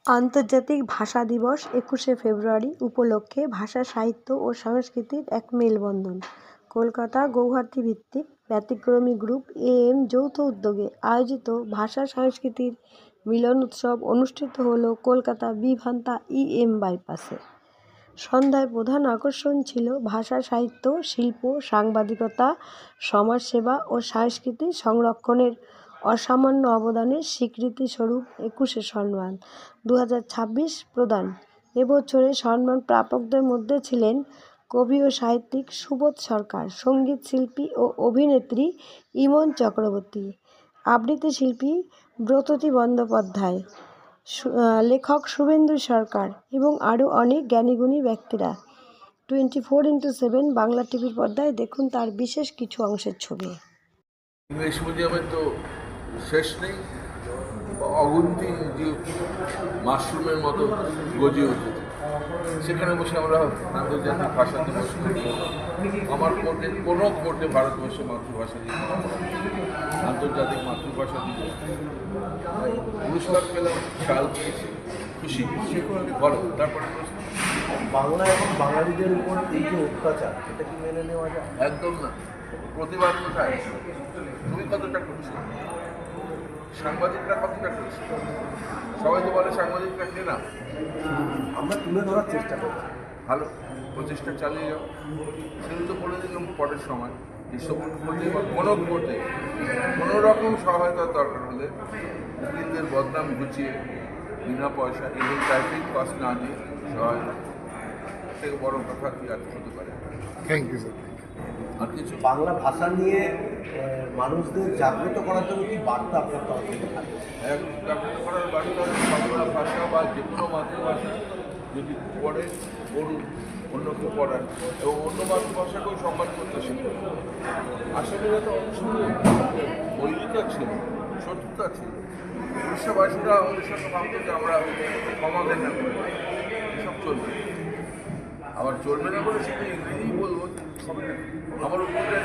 আন্তর্জাতিক ভাষা দিবস ২১শে ফেব্রুয়ারি উপলক্ষে ভাষা সাহিত্য ও সংস্কৃতির এক মেলবন্ধন। কলকাতা গৌহাটি ভিত্তিক ব্যতিক্রমী গ্রুপ AM যৌথ উদ্যোগে আয়োজিত ভাষা সংস্কৃতির মিলন উৎসব অনুষ্ঠিত হলো কলকাতা বিভান্তা EM বাইপাসে। সন্ধ্যায় প্রধান আকর্ষণ ছিল ভাষা সাহিত্য, শিল্প, সাংবাদিকতা, সমাজসেবা ও সংস্কৃতি সংরক্ষণের অসামান্য অবদানের স্বীকৃতিস্বরূপ ২১শে সম্মান ২০২৬ প্রদান। এবছরের সম্মান প্রাপকদের মধ্যে ছিলেন কবি ও সাহিত্যিক সুবোধ সরকার, সঙ্গীত শিল্পী ও অভিনেত্রী ইমন চক্রবর্তী, আবৃত্তি শিল্পী ব্রততী বন্দ্যোপাধ্যায়, লেখক শুভেন্দু সরকার এবং আরও অনেক জ্ঞানীগুণী ব্যক্তিরা। 24x7 বাংলা টিভির পর্দায় দেখুন তার বিশেষ কিছু অংশের ছবি। ইংলিশ মিডিয়ামের তো শেষ নেই, অগুন্তি যে মাশরুমের মতো গজিয়ে উঠেছে। সেখানে বসে আমরা আন্তর্জাতিক ভাষা দিবস করি। আমার কোর্টে কোনো কোর্টে ভারতবর্ষে মাতৃভাষা দিবস, আন্তর্জাতিক মাতৃভাষা দিবস পুরস্কার পেলাম, শাল পেয়েছি, খুশি। বলো তারপরে বাংলা এবং বাঙালিদের উপর এই যে অত্যাচার, এটা কি মেনে নেওয়া যায়? একদম না। প্রতিবাদ কোথায়? তুমি কতটা করছো? সাংবাদিকরা কতটা করছে? সবাই তো বলে সাংবাদিকরা কে না। আমরা তুলে ধরার চেষ্টা করছি, ভালো প্রচেষ্টা চালিয়ে যাও। সেগুলো তো বলে দিলাম পরের সময়। এসব কোর্টে বা কোনো কোর্টে কোনো রকম সহায়তার দরকার হলে উকিলদের বদনাম ঘুচিয়ে বিনা পয়সা এবং টাইপিং কস্ট না দিয়ে সহায়তা থেকে বড় কথা কি আর হতে পারে। Thank you sir. আর কিছু বাংলা ভাষা নিয়ে মানুষদের জাগ্রত করার জন্য কি বার্তা আপনার তরফ থেকে থাকে? জাগ্রত করার বার্তা বাংলা ভাষা বা যে কোনো মাতৃভাষা যদি পড়ে পড়ুন, অন্যকে পড়ান এবং অন্য মাতৃভাষাকেও সম্মান করতে শিখুন। আসলে তো অনেক বৈরিতা ছিল, শত্রুতা ছিল। উড়িষ্যাবাসীরা আমাদের সাথে ভাবতো যে আমরা ক্ষমা দেনা করি, এসব চলবে। আবার চলবে না বলে সেটা ইংরেজি বলবো হবে না। আমার উপরে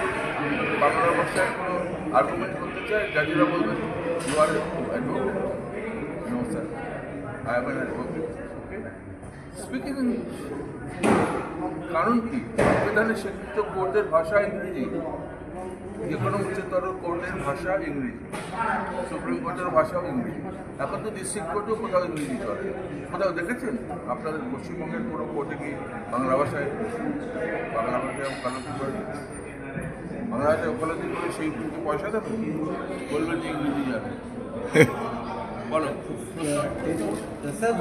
যদি বাংলা ভাষায় কোনো আর্গুমেন্ট করতে চায়, জাজিরা বলবেন you are advocate. No sir, I am an advocate, okay, speaking English. কারণ কি? সংবিধানে স্বীকৃত কোর্টের ভাষা ইংরেজি, যে কোনো উচ্চতর কোর্টের ভাষা ইংরেজি, সুপ্রিম কোর্টের ভাষাও ইংরেজি। এখন তো ডিস্ট্রিক্ট কোর্টেও কোথাও ইংরেজি চলে। কোথাও দেখেছেন আপনাদের পশ্চিমবঙ্গের কোনো কোর্টে কি বাংলা ভাষায় ওকালতি করে? বাংলা ভাষায় ওকালতি করে সেই পয়সা দেবে, বলবেন যে ইংরেজি যাবে। বলো স্যার,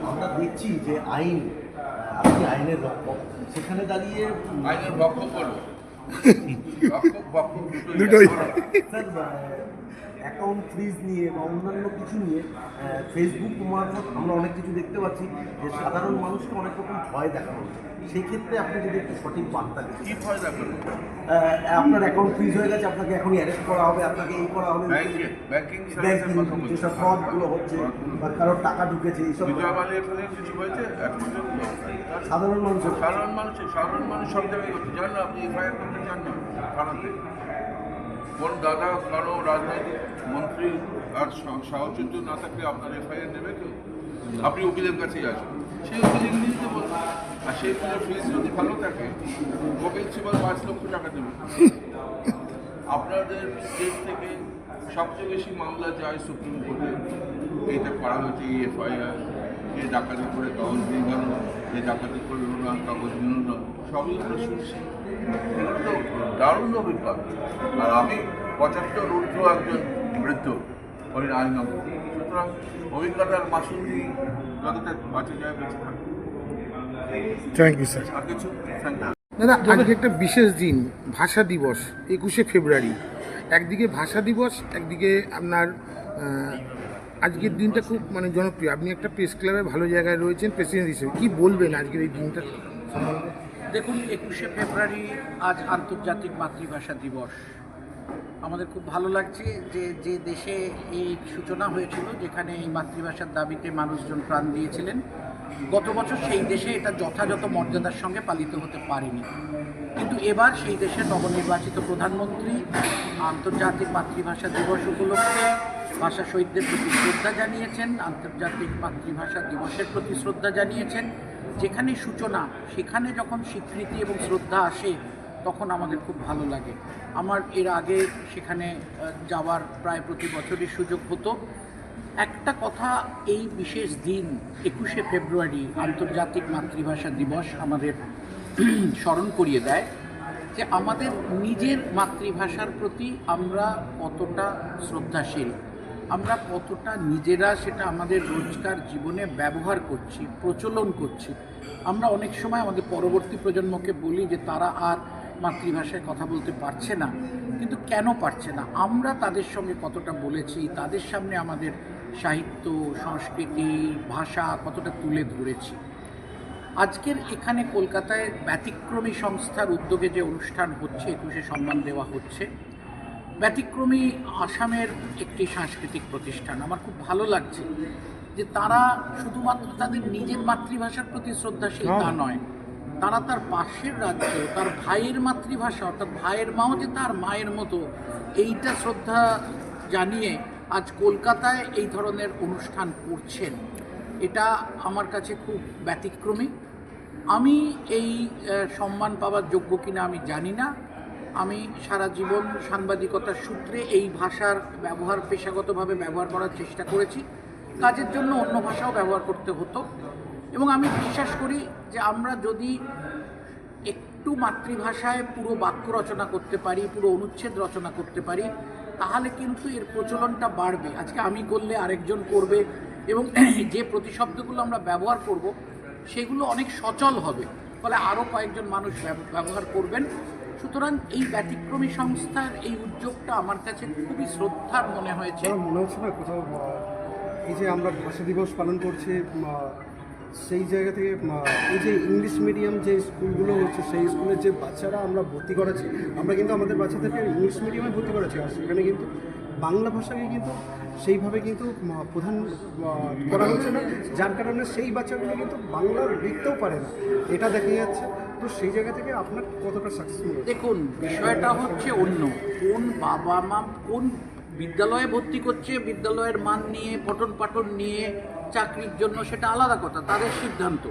আমরা দেখছি যে আইন, আপনি আইনের রক্ষক, সেখানে দাঁড়িয়ে আইনের ভক্ষক করবে, ভক্ষক দুটোই। স্যার, অ্যাকাউন্ট ফ্রিজ নিয়ে বা অন্যান্য কিছু নিয়ে ফেসবুক মারফত আমরা অনেক কিছু দেখতে পাচ্ছি যে সাধারণ মানুষকে অনেক রকম ভয় দেখানো হচ্ছে। সেই ক্ষেত্রে আপনি যদি একটু সঠিক বার্তা দিন। কি ভয় দেখানো? আপনার অ্যাকাউন্ট ফ্রিজ হয়ে গেছে, আপনাকে এখনই অ্যারেস্ট করা হবে, আপনাকে এই করা হবে, ব্যাংকিং যেসব ফ্রডগুলো হচ্ছে বা কারোর টাকা ঢুকেছে, এইসব কিছু হয়েছে সাধারণ মানুষের সাধারণ মানুষ সব জায়গায় করতে চান না। আপনি এফআইআর করতে চান না থানাতে। কোন দাদা কারো রাজনৈতিক মন্ত্রী আর সাহচর্য না থাকলে আপনার এফআইআর নেবে কেউ? আপনি উকিলের কাছেই আসেন, সেই উকিল ইংরেজিতে বলবেন। আর সেই উকিলের ফিস যদি ভালো থাকে, উকিল সেবার 5 লক্ষ টাকা দেবে। আপনাদের স্টেট থেকে সবচেয়ে বেশি মামলা যায় সুপ্রিম কোর্টে। এইটা করা হয়েছে, এই এফআইআর, এ ডাকাতি করে কাগজ দিয়ে গেল, এ ডাকাতি করলো না, কাগজ দিল না, সবই আমরা শুনছি। এগুলো তো দারুণ অভিজ্ঞতা। আর আমি 75 ঊর্ধ্ব একজন বৃদ্ধ ওই আইনজ্ঞ, সুতরাং অভিজ্ঞতার মাসুল দিয়ে যতটা বাঁচে যায় বেঁচে থাকে। Thank you sir. আর কিছু থ্যাংক ইউ। দাদা, আজকে একটা বিশেষ দিন, ভাষা দিবস 21শে ফেব্রুয়ারি। একদিকে ভাষা দিবস, একদিকে আপনার আজকের দিনটা খুব জনপ্রিয়। আপনি একটা প্রেস ক্লাবে ভালো জায়গায় রয়েছেন প্রেসিডেন্ট হিসেবে, কী বলবেন আজকের এই দিনটা সম্বন্ধে? দেখুন, 21শে ফেব্রুয়ারি আজ আন্তর্জাতিক মাতৃভাষা দিবস। আমাদের খুব ভালো লাগছে যে দেশে এই সূচনা হয়েছিল, যেখানে এই মাতৃভাষার দাবিতে মানুষজন প্রাণ দিয়েছিলেন, গত বছর সেই দেশে এটা যথাযথ মর্যাদার সঙ্গে পালিত হতে পারেনি। কিন্তু এবার সেই দেশের নবনির্বাচিত প্রধানমন্ত্রী আন্তর্জাতিক মাতৃভাষা দিবস উপলক্ষে ভাষা শহীদদের প্রতি শ্রদ্ধা জানিয়েছেন, আন্তর্জাতিক মাতৃভাষা দিবসের প্রতি শ্রদ্ধা জানিয়েছেন। যেখানে সূচনা সেখানে যখন স্বীকৃতি এবং শ্রদ্ধা আসে তখন আমাদের খুব ভালো লাগে। আমার এর আগে সেখানে যাওয়ার প্রায় প্রতি বছরই সুযোগ হতো। একটা কথা এই বিশেষ দিন 21শে ফেব্রুয়ারি আন্তর্জাতিক মাতৃভাষা দিবস আমাদের স্মরণ করিয়ে দেয় যে আমাদের নিজের মাতৃভাষার প্রতি আমরা কতটা শ্রদ্ধাশীল, আমরা কতটা নিজেরা সেটা আমাদের রোজকার জীবনে ব্যবহার করছি, প্রচলন করছি। আমরা অনেক সময় আমাদের পরবর্তী প্রজন্মকে বলি যে তারা আর মাতৃভাষায় কথা বলতে পারছে না, কিন্তু কেন পারছে না? আমরা তাদের সঙ্গে কতটা বলেছি, তাদের সামনে আমাদের সাহিত্য, সংস্কৃতি, ভাষা কতটা তুলে ধরেছি। আজকের এখানে কলকাতায় ব্যতিক্রমী সংস্থার উদ্যোগে যে অনুষ্ঠান হচ্ছে, 21শে সম্মান দেওয়া হচ্ছে, ব্যতিক্রমী আসামের একটি সাংস্কৃতিক প্রতিষ্ঠান। আমার খুব ভালো লাগছে যে তারা শুধুমাত্র তাদের নিজের মাতৃভাষার প্রতি শ্রদ্ধাশীল তা নয়, তারা তার পাশের রাজ্য, তার ভাইয়ের মাতৃভাষা অর্থাৎ ভাইয়ের মাও যে তার মায়ের মতো, এইটা শ্রদ্ধা জানিয়ে আজ কলকাতায় এই ধরনের অনুষ্ঠান করছেন। এটা আমার কাছে খুব ব্যতিক্রমী। আমি এই সম্মান পাওয়ার যোগ্য কিনা আমি জানি না। আমি সারা জীবন সাংবাদিকতার সূত্রে এই ভাষার ব্যবহার পেশাগতভাবে ব্যবহার করার চেষ্টা করেছি। কাজের জন্য অন্য ভাষাও ব্যবহার করতে হতো, এবং আমি বিশ্বাস করি যে আমরা যদি একটু মাতৃভাষায় পুরো বাক্য রচনা করতে পারি, পুরো অনুচ্ছেদ রচনা করতে পারি, তাহলে কিন্তু এর প্রচলনটা বাড়বে। আজকে আমি করলে আরেকজন করবে, এবং যে প্রতিশব্দগুলো আমরা ব্যবহার করব সেগুলো অনেক সচল হবে, ফলে আরও কয়েকজন মানুষ ব্যবহার করবেন। সুতরাং এই ব্যতিক্রমী সংস্থার এই উদ্যোগটা আমার কাছে খুবই শ্রদ্ধার মনে হয়েছে। মনে হচ্ছে না কোথাও এই যে আমরা ভাষা দিবস পালন করছি, সেই জায়গা থেকে এই যে ইংলিশ মিডিয়াম যে স্কুলগুলো হচ্ছে, সেই স্কুলের যে বাচ্চারা আমরা ভর্তি করাচ্ছি, আমরা কিন্তু আমাদের বাচ্চাদেরকে ইংলিশ মিডিয়ামে ভর্তি করাচ্ছি, আর সেখানে কিন্তু বাংলা ভাষাকে কিন্তু সেইভাবে কিন্তু প্রধান করা হচ্ছে না, যার কারণে সেই বাচ্চাগুলো কিন্তু বাংলা লিখতেও পারে না, এটা দেখা যাচ্ছে। তো সেই জায়গা থেকে আপনার কতটা সাকসেসফুল? দেখুন, বিষয়টা হচ্ছে অন্য, কোন বাবা মা কোন বিদ্যালয়ে ভর্তি করছে, বিদ্যালয়ের মান নিয়ে, পঠন পাঠন নিয়ে, চাকরির জন্য, সেটা আলাদা কথা, তাদের সিদ্ধান্ত।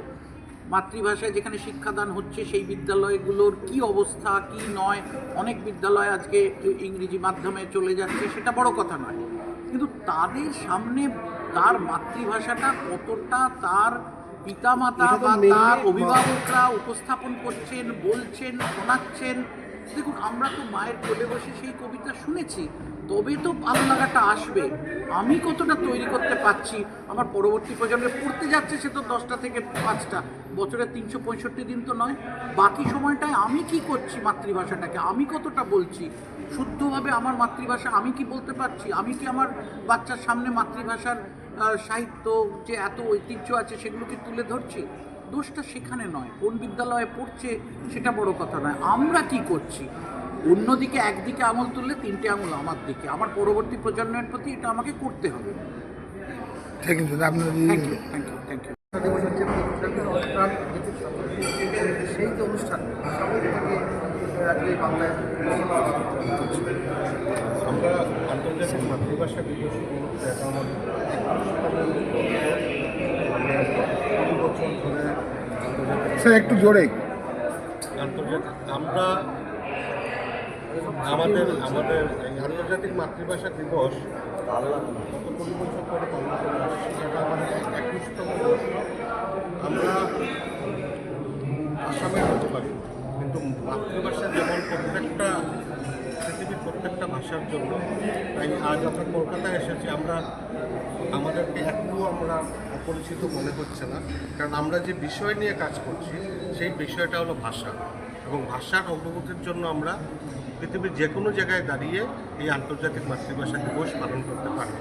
মাতৃভাষায় যেখানে শিক্ষাদান হচ্ছে সেই বিদ্যালয়গুলোর কি অবস্থা কি নয়, অনেক বিদ্যালয় আজকে ইংরেজি মাধ্যমে চলে যাচ্ছে, সেটা বড় কথা নয়, কিন্তু তাদের সামনে তার মাতৃভাষাটা কতটা তার পিতামাতা বা তার অভিভাবকরা উপস্থাপন করছেন, বলছেন, শোনাচ্ছেন। দেখুন, আমরা তো মায়ের কোলে বসে সেই কবিতা শুনেছি, তবে তো ভালো লাগাটা আসবে। আমি কতটা তৈরি করতে পারছি, আমার পরবর্তী প্রজন্মে পড়তে যাচ্ছে সে তো 10টা থেকে 5টা, বছরের 365 দিন তো নয়, বাকি সময়টায় আমি কি করছি মাতৃভাষাটাকে, আমি কতটা বলছি শুদ্ধভাবে আমার মাতৃভাষা, আমি কি বলতে পারছি, আমি কি আমার বাচ্চার সামনে মাতৃভাষার সাহিত্য যে এত ঐতিহ্য আছে সেগুলোকে তুলে ধরছি। দোষটা সেখানে নয়, কোন বিদ্যালয়ে পড়ছে সেটা বড় কথা নয়, আমরা কি করছি। অন্যদিকে একদিকে আঙুল তুললে 3টে আঙুল আমার দিকে, আমার পরবর্তী প্রজন্মের প্রতি এটা আমাকে করতে হবে। থ্যাংক ইউ দাদা, আপনার thank you, thank you, thank you. সেই যে অনুষ্ঠান সামনে থেকে আজকে বাংলায় আমরা আন্তর্জাতিক মাতৃভাষা দিবস উপলক্ষে আমাদের 20 বছর ধরে স্যার একটু জোরে। আন্তর্জাতিক আমরা আমাদের এই আন্তর্জাতিক মাতৃভাষা দিবস গত 20 বছর পরে পালন করে আসছি, এটা আমাদের 21তম বর্ষ। আমরা আসামের হতে পারি, কিন্তু মাতৃভাষা যেমন প্রত্যেকটা পৃথিবীর প্রত্যেকটা ভাষার জন্য, তাই আজ আমরা কলকাতায় এসেছি। আমাদেরকে একটু আমরা অপরিচিত মনে হচ্ছে না, কারণ আমরা যে বিষয় নিয়ে কাজ করছি সেই বিষয়টা হলো ভাষা, এবং ভাষার অগ্রগতির জন্য আমরা পৃথিবীর যে কোনো জায়গায় দাঁড়িয়ে এই আন্তর্জাতিক মাতৃভাষা দিবস পালন করতে পারি।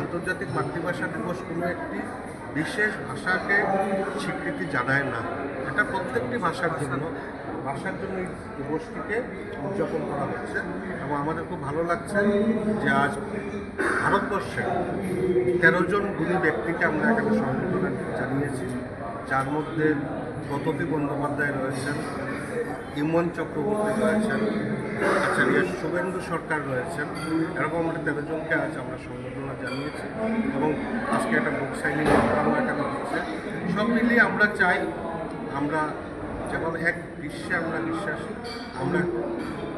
আন্তর্জাতিক মাতৃভাষা দিবস কোনো একটি বিশেষ ভাষাকে স্বীকৃতি জানায় না, এটা প্রত্যেকটি ভাষার জন্য এই দিবসটিকে উদযাপন করা হচ্ছে। এবং আমাদের খুব ভালো লাগছে যে আজ ভারতবর্ষে 13 জন গুণী ব্যক্তিকে আমরা এখানে সম্বোধনা জানিয়েছি, যার মধ্যে গততী বন্দ্যোপাধ্যায় রয়েছেন, ইমন চক্রবর্তী রয়েছেন, আচার্য শুভেন্দু সরকার রয়েছেন, এরকম আমাদের 13 জনকে আজ আমরা সম্বর্ধনা জানিয়েছি এবং আজকে একটা বুক সাইনিং প্রোগ্রাম এখানে হচ্ছে। সব মিলিয়ে আমরা চাই, আমরা যেমন এক বিশ্বে আমরা বিশ্বাসী, আমরা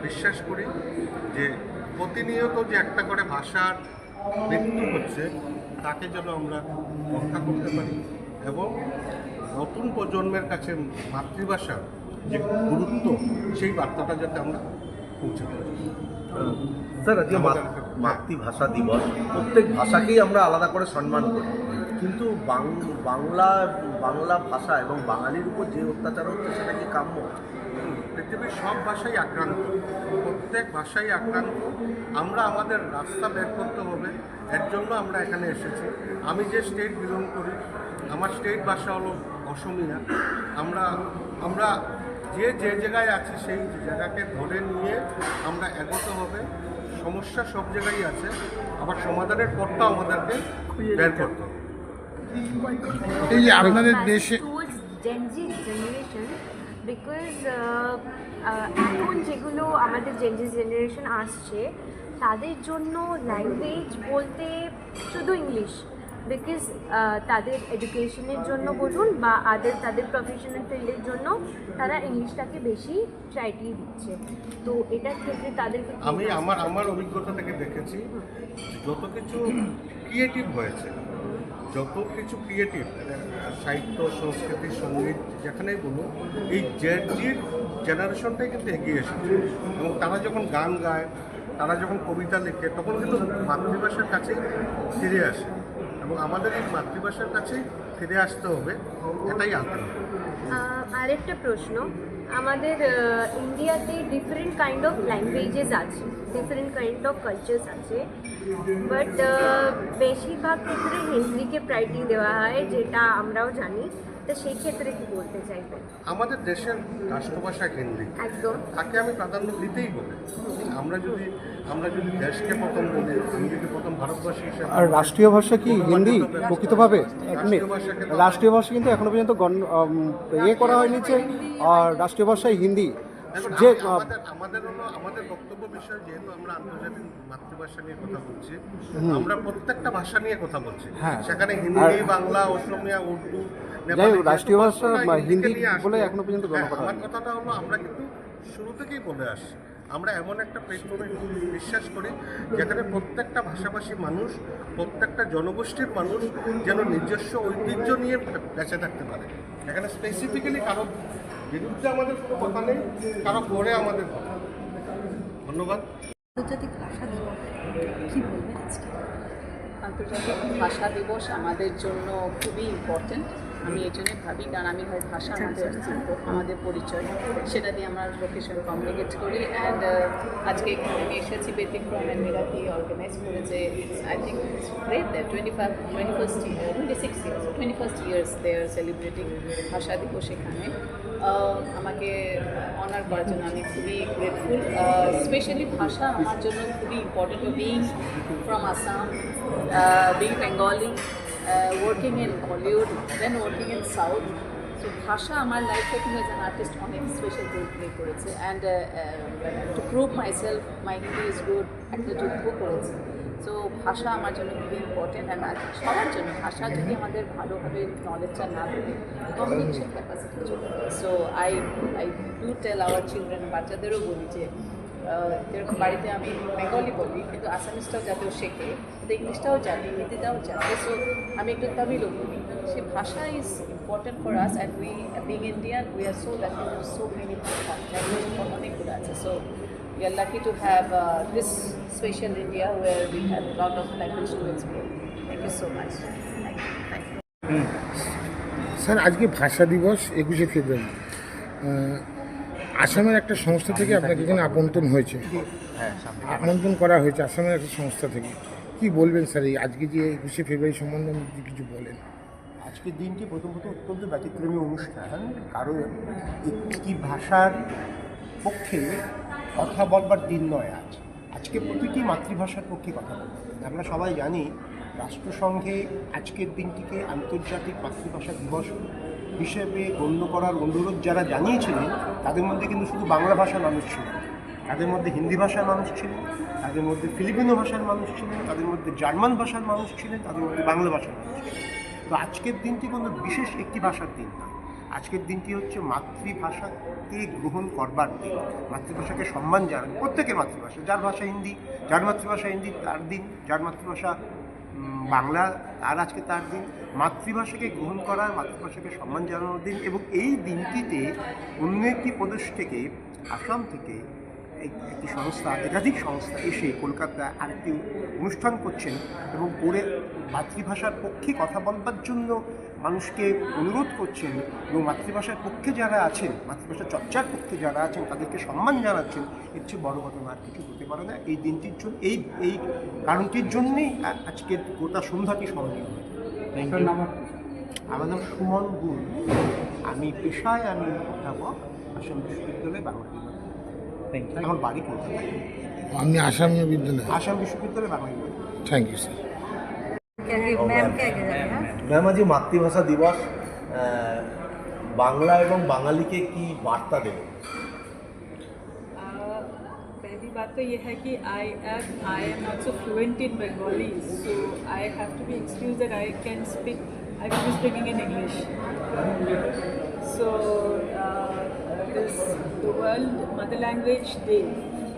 বিশ্বাস করি যে প্রতিনিয়ত যে একটা করে ভাষার মৃত্যু হচ্ছে তাকে যেন আমরা রক্ষা করতে পারি এবং নতুন প্রজন্মের কাছে মাতৃভাষার যে গুরুত্ব সেই বার্তাটা যাতে আমরা পৌঁছে পারি। স্যার, আজকে মাতৃভাষা দিবস, প্রত্যেক ভাষাকেই আমরা আলাদা করে সম্মান করি, কিন্তু বাংলা ভাষা এবং বাঙালির উপর যে অত্যাচার হচ্ছে সেটা কি কাম্য? পৃথিবীর সব ভাষাই আক্রান্ত, প্রত্যেক ভাষাই আক্রান্ত। আমরা আমাদের রাস্তা বের করতে হবে, এর জন্য আমরা এখানে এসেছি। আমি যে স্টেট বিলং করি, আমার স্টেট ভাষা হলো অসমিয়া। আমরা যে জায়গায় আছি সেই জায়গাকে ধরে নিয়ে আমরা এগোতে হবে। সমস্যা সব জায়গায় আছে, আবার সমাধানের পথটা আমাদেরকে বের করতে হবে। এই যে আপনাদের দেশে Gen Z generation, because এখন যেগুলো আমাদের Gen Z generation আসছে তাদের জন্য ল্যাঙ্গুয়েজ বলতে শুধু ইংলিশ, বিকজ তাদের এডুকেশনের জন্য বলুন বা তাদের প্রফেশনাল ফিল্ডের জন্য তারা ইংলিশটাকে বেশি প্রায়োরিটি দিচ্ছে। তো এটার ক্ষেত্রে তাদেরকে আমি আমার অভিজ্ঞতা থেকে দেখেছি, যত কিছু ক্রিয়েটিভ হয়েছে, যত কিছু ক্রিয়েটিভ সাহিত্য, সংস্কৃতি, সঙ্গীত যেখানেই বলুন, এই জেনজির জেনারেশনটাই কিন্তু এগিয়ে এসেছে এবং তারা যখন গান গায়, তারা যখন কবিতা লেখে, তখন কিন্তু মাতৃভাষার কাছেই ফিরে আসে এবং আমাদের এই মাতৃভাষার কাছেই ফিরে আসতে হবে, এটাই আলটিমেট। আরেকটা প্রশ্ন, আমাদের ইন্ডিয়াতে ডিফারেন্ট কাইন্ড অফ ল্যাঙ্গুয়েজেস আছে, ডিফারেন্ট কাইন্ড অফ কালচার্স আছে, বাট বেশিরভাগ ক্ষেত্রে হিন্দিকে প্রায়োরিটি দেওয়া হয়, যেটা আমরাও জানি। তো সেই ক্ষেত্রে কি বলতে চাইবেন? আমাদের দেশের রাষ্ট্রভাষা হিন্দি, একদম তাকে আমি প্রাধান্য দিতেই হবে। আমরা যদি দেশকে প্রথম বলি, আমি যদি প্রথম ভারতবাসী হিসেবে, আর রাষ্ট্রীয় ভাষা কি হিন্দি প্রকৃতভাবে? রাষ্ট্রীয় ভাষাকে তো রাষ্ট্রীয় ভাষা কিন্তু এখনো পর্যন্ত করা হয়নি যে রাষ্ট্রীয় ভাষায় হিন্দি। দেখুন, যে আমাদের বক্তব্য বিষয়, যেহেতু আমরা আন্তর্জাতিক মাতৃভাষা নিয়ে কথা বলছি, আমরা প্রত্যেকটা ভাষা নিয়ে কথা বলছি। হ্যাঁ। সেখানে হিন্দি, বাংলা, অসমিয়া, উর্দু, যাই হোক, রাষ্ট্রীয় ভাষা প্রত্যেকটা হিন্দি নিয়ে আসবো। বলে এখনো পর্যন্ত গণ্য হ্যাঁ, করা আমার হয়নি। কথাটা হলো, আমরা কিন্তু শুরু থেকেই বলে আসছি, আমরা এমন একটা প্ল্যাটফর্মে বিশ্বাস করি যেখানে প্রত্যেকটা ভাষাভাষী মানুষ, প্রত্যেকটা জনগোষ্ঠীর মানুষ যেন নিজস্ব ঐতিহ্য নিয়ে বেঁচে থাকতে পারে। এখানে স্পেসিফিক্যালি কারো বিরুদ্ধে আমাদের কোনো কথা নেই, কারো করে আমাদের কথা। ধন্যবাদ। আন্তর্জাতিক ভাষা দিবস কী বলবেন আজকে? আন্তর্জাতিক ভাষা দিবস আমাদের জন্য খুবই ইম্পর্ট্যান্ট। আমি এই জন্যই ভাবি, কারণ আমি হয় ভাষা আমাদের অস্তিত্ব, আমাদের পরিচয়, সেটা দিয়ে আমরা লোকেশন কমিউনিকেট করি। অ্যান্ড আজকে এখানে আমি এসেছি ব্যতিক্রম অ্যান্ড মেরাকি অর্গানাইজ করেছে। I think it's great that 21st years they are celebrating ভাষা দিবস এখানে। আমাকে অনার করার জন্য আমি খুবই গ্রেটফুল। স্পেশালি ভাষা আমার জন্য খুবই important. Being from Assam, being Bengali, working in Hollywood, then working in South. So ভাষা আমার লাইফে কিন্তু অ্যাজ অ্যান আর্টিস্ট অনেক স্পেশাল রোল প্লে করেছে। And to prove myself my Hindi is good, একটা যুদ্ধ করেছে। সো ভাষা আমার জন্য খুবই ইম্পর্টেন্ট। অ্যান্ড সবার জন্য ভাষা যদি আমাদের ভালোভাবে নলেজটা না থাকে, কমিউনিকেশন ক্যাপাসিটি চলে যায়। So I do tell our children, বাচ্চাদেরও বলি যে যেরকম বাড়িতে আমি বেঙ্গলি বলি, কিন্তু আসামিসটাও যাতেও শেখে, কিন্তু ইংলিশটাও জানি, হিন্দিটাও জানে। সো আমি একটু তামিলও বলি। সে ভাষা is important for us, and we being Indian, we are so lucky to so many language অনেকগুলো আছে। So we are lucky to have this special India where we have a lot of language to explore. Thank you so much. Thank you. Sir, আজকে ভাষা দিবস 21শে ফেব্রুয়ারি। আসামের একটা সংস্থা থেকে আপনাকে এখানে আমন্ত্রণ হয়েছে, আমন্ত্রণ করা হয়েছে আসামের একটা সংস্থা থেকে। কি বলবেন স্যার এই আজকে যে 21শে ফেব্রুয়ারি সম্বন্ধে যদি কিছু বলেন? আজকের দিনটি প্রথমত অত্যন্ত ব্যতিক্রমী অনুষ্ঠান, কারণ একটি ভাষার পক্ষে কথা বলবার দিন নয় আজকে প্রতিটি মাতৃভাষার পক্ষে কথা বলতে। আমরা সবাই জানি রাষ্ট্রসংঘে আজকের দিনটিকে আন্তর্জাতিক মাতৃভাষা দিবস হিসেবে গণ্য করার অনুরোধ যারা জানিয়েছিলেন, তাদের মধ্যে কিন্তু শুধু বাংলা ভাষা মানুষ ছিল। তাদের মধ্যে হিন্দি ভাষার মানুষ ছিলেন, তাদের মধ্যে ফিলিপিনো ভাষার মানুষ ছিলেন, তাদের মধ্যে জার্মান ভাষার মানুষ ছিলেন, তাদের মধ্যে বাংলা ভাষার মানুষ ছিলেন। তো আজকের দিনটি কোনো বিশেষ একটি ভাষার দিন না, আজকের দিনটি হচ্ছে মাতৃভাষাকে গ্রহণ করবার দিন, মাতৃভাষাকে সম্মান জানান। প্রত্যেকের মাতৃভাষা, যার ভাষা হিন্দি, যার মাতৃভাষা হিন্দি তার দিন, যার মাতৃভাষা বাংলা তার আজকে তার দিন। মাতৃভাষাকে গ্রহণ করার, মাতৃভাষাকে সম্মান জানানোর দিন। এবং এই দিনটিতে অন্য একটি প্রদেশ থেকে, আসাম থেকে একটি সংস্থা, একাধিক সংস্থা এসে কলকাতায় আরেকটি অনুষ্ঠান করছেন এবং করে মাতৃভাষার পক্ষে কথা বলবার জন্য মানুষকে অনুরোধ করছেন এবং মাতৃভাষার পক্ষে যারা আছেন, মাতৃভাষা চর্চার পক্ষে যারা আছেন তাদেরকে সম্মান জানাচ্ছেন। এর চেয়ে বড় ঘটনা আর কিছু হতে পারে না। এই দিনটির জন্য, এই কারণটির জন্যেই আজকের গোটা সন্ধ্যাটি স্মরণীয় হয়েছে। আমার নাম সুমন গুল, আমি পেশায় অধ্যাপক, আসাম বিশ্ববিদ্যালয়ে বাংলা বিভাগ। আমার বাড়ি কলকাতায়। আপনি আসামীয় বিদ্যালয়? আসাম বিশ্ববিদ্যালয়ে বাংলা বিভাগ। Thank you sir. ম্যাম, আজ মাতৃভাষা দিবস, বাংলা এবং বাঙালিকে কি বার্তা দেবে? पहली बात तो ये है कि I am also fluent in Bengali, so I have to be excuse that I will be speaking in English. So this the World Mother Language Day,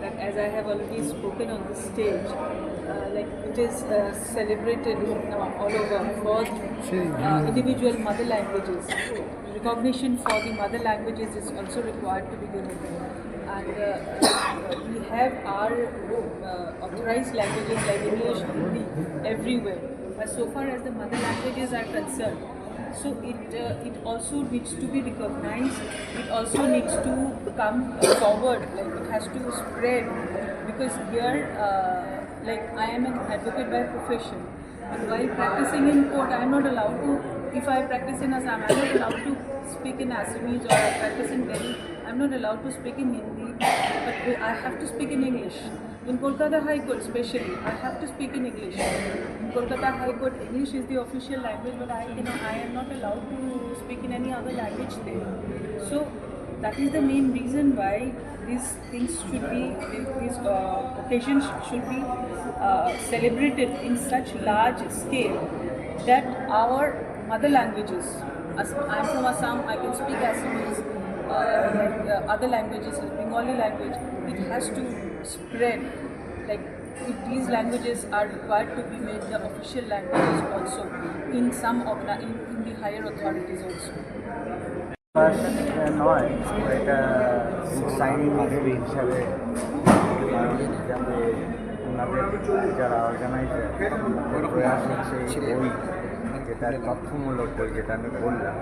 that as I have already spoken on the stage, like it is celebrated all over for individual mother languages. Recognition for the mother languages is also required to be given. And we have our authorized languages like English, Hindi everywhere. But so far as the mother languages are concerned, so it also needs to be recognized. It also needs to come forward. Like it has to spread, because here, like I am an advocate by profession, and while practicing in court, I am not allowed to. If I practice in Assam, I am not allowed to speak in Assamese, or I practice in Delhi, I am not allowed to speak in Hindi, but I have to speak in English. In Kolkata High Court especially, I have to speak in English. In Kolkata High Court, English is the official language, but I am not allowed to speak in any other language there. So that is the main reason why these things should be, these occasions should be celebrated in such large scale, that our mother languages, I am from Assam, I can speak Assamese, other languages, Bengali language, it has to spread. Like if these languages are required to be made the official languages also in some in the higher authorities also. নয়, এটা signing হিসাবে যাতে ওনাদের যারা organiser প্রয়াস হচ্ছে এই বই, যেটা তথ্যমূলক বই, যেটা আমি বললাম,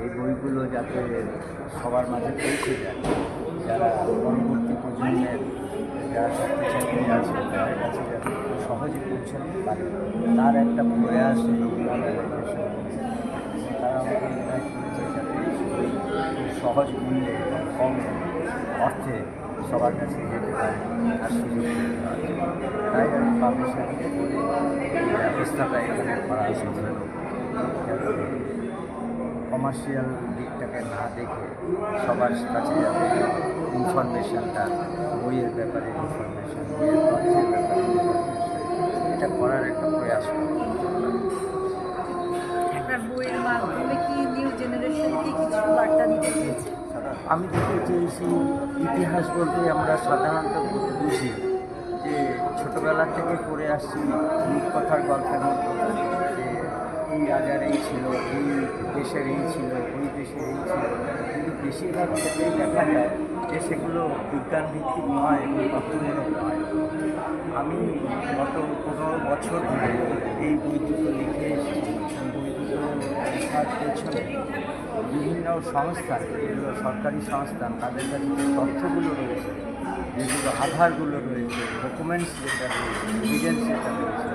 এই বইগুলো যাতে সবার মাঝে পৌঁছে যায়, যারা পরবর্তী প্রজন্মের যারা শক্তিশালী আছে তাদের কাছে যাতে সহজে পৌঁছাতে পারে, তার একটা প্রয়াস তারা আমাকে ইনভাইট করেছে যাতে সহজ মূল্যে কম অর্থে সবার কাছে যেতে পারে আর সুযোগ করতে পারে। তাই আমি পাবলিশারকে বলে ব্যবস্থাটা এখানে করা হয়েছিল, যাতে কমার্শিয়াল দিকটাকে না দেখে সবার কাছে যাতে ইনফরমেশানটা, বইয়ের ব্যাপারে ইনফরমেশান, বইয়ের তথ্যের ব্যাপারে ইনফরমেশান, এটা করার একটা প্রয়াস করতে। বইয়ের মাধ্যমে কি নিউ জেনারেশনকে কিছু বার্তা দিতে চেয়েছে? আমি দিতে চেয়েছি, ইতিহাস বলতে আমরা সাধারণত বুঝি যে ছোটোবেলা থেকে পড়ে আসছি রূপকথার গল্পের মতো, যে এই রাজার এই ছিল, এই দেশের এই ছিল, ওই দেশের এই ছিল, কিন্তু বেশিরভাগ ক্ষেত্রেই দেখা যায় যে সেগুলো বিজ্ঞান ভিত্তিক নয় এবং তথ্যমূলক নয়। আমি গত 15 বছর ধরে এই বই দুটো লিখে এসেছি। বই দুটো লেখার পেছনে বিভিন্ন সংস্থান, যেগুলো সরকারি সংস্থান, তাদের কাছে যে তথ্যগুলো রয়েছে, যেগুলো আধারগুলো রয়েছে, ডকুমেন্টস যেটা রয়েছে, এভিডেন্স যেটা রয়েছে,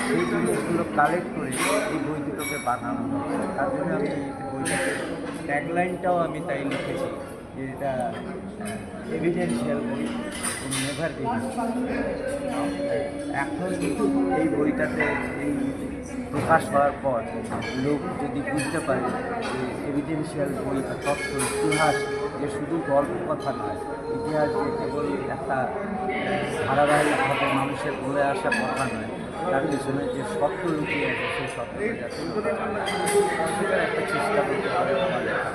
সেই জিনিসগুলো কালেক্ট করে এই বই দুটোকে বানানো হয়েছে। তার জন্য আমি বইটাকে ট্যাগলাইনটাও আমি তাই লিখেছি যে এটা এভিডেন্সিয়াল বই, নেভার বি। এখন এই বইটাতে এই প্রকাশ হওয়ার পর লোক যদি বুঝতে পারে যে এভিডেন্সিয়াল বই বা তথ্য, ইতিহাস যে শুধু গল্প কথা নয়, ইতিহাস যে কেবল একটা ধারাবাহিকভাবে মানুষের বলে আসা কথা নয়, তার পিছনে যে সত্য লুকিয়ে আছে সেই সত্যটা যাতে আমরা সেটার একটা চেষ্টা করতে পারে আমার লেখা।